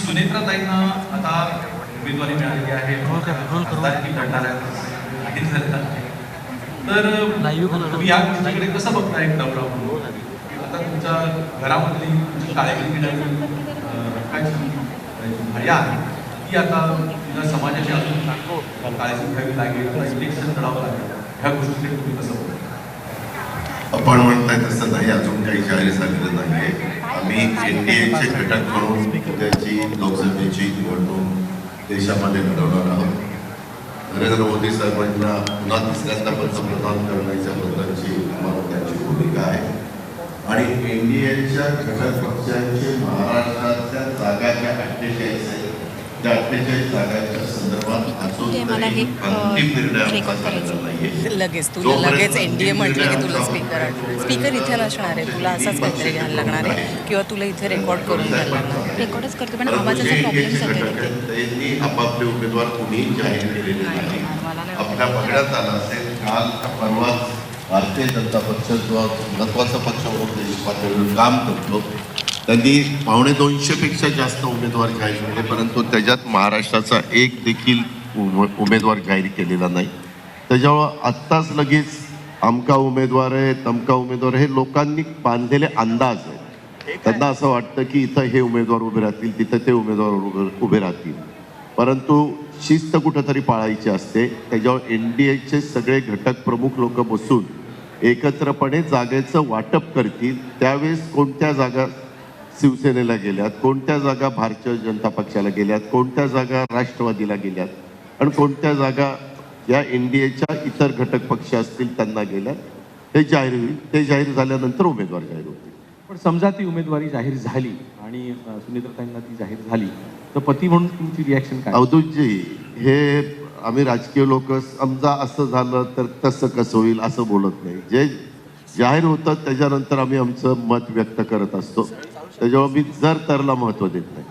सुनेत्राताईंना आता उमेदवारी मिळालेली आहे, खासदारकी लढणार आहेत, जाहीर झालेला आहे. तर तुम्ही या गोष्टीकडे कसं बघताय दौरा म्हणून? आता तुमच्या घरामधली तुमची काळजी घेणारी काय भार्या आहे ती आता तुझ्या समाजाची अजून काळजी घ्यावी लागेल, इलेक्शन लढावं लागेल, ह्या गोष्टीकडे तुम्ही कसं बघताय? आपण म्हणताय तसं नाही, अजून काही जाहीर झालेलं नाहीये. आम्ही एनडीएचे घटक म्हणून उद्याची लोकसभेची निवडणूक देशामध्ये लढवणार आहोत. नरेंद्र मोदी साहेबांना पुन्हा तिसऱ्यांदा पंतप्रधान करण्याच्याबद्दलची त्यांची भूमिका आहे आणि एनडीएच्या घटक पक्षांची महाराष्ट्रातल्या जागा ज्या 48 आहेत त्या 48 जागांच्या संदर्भात अजून अंतिम निर्णय नाहीये. लगेच एनडीए म्हटलं की तुला स्पीकर इथे नसणार आहे, तुला असाच काहीतरी घ्यायला लागणार आहे किंवा तुला इथे रेकॉर्ड करून घ्यायला लागणार. रेकॉर्डच करतो पण आवाजाचा प्रॉब्लेम त्यांनी आपापले उमेदवार कुणीही जाहीर केलेले नाही. आपल्या बघण्यात आलं असेल काल परवा भारतीय जनता पक्ष जो महत्वाचा पक्ष म्हणून देश पातळीवर काम करतो त्यांनी 250 पेक्षा जास्त उमेदवार जाहीर केले, परंतु त्याच्यात महाराष्ट्राचा एक देखील उमेदवार जाहीर केलेला नाही. त्याच्यामुळं आत्ताच लगेच अमका उमेदवार आहे तमका उमेदवार हे लोकांनी बांधलेले अंदाज आहेत. त्यांना असं वाटतं की इथं हे उमेदवार उभे राहतील, तिथं ते उमेदवार उभे राहतील, परंतु शिस्त कुठंतरी पाळायची असते. त्याच्यावर एनडीएचे सगळे घटक प्रमुख लोक बसून एकत्रपणे जागेचं वाटप करतील. त्यावेळेस कोणत्या जागा शिवसेनेला गेल्यात, कोणत्या जागा भारतीय जनता पक्षाला गेल्यात, कोणत्या जागा राष्ट्रवादीला गेल्यात आणि कोणत्या जागा या एनडीएच्या इतर घटक पक्ष असतील त्यांना गेल्यात हे जाहीर होईल. ते जाहीर झाल्यानंतर उमेदवार जाहीर होतील. पण समजा ती उमेदवारी जाहीर झाली आणि सुनेत्राताईंना ती जाहीर झाली तर पती म्हणून तुमची रिॲक्शन काय? अवधूतजी, हे आम्ही राजकीय लोक समजा असं झालं तर तसं कसं होईल असं बोलत नाही. जे जाहीर होतं त्याच्यानंतर आम्ही आमचं मत व्यक्त करत असतो. त्याच्यामुळे मी जर तरला महत्त्व देत नाही.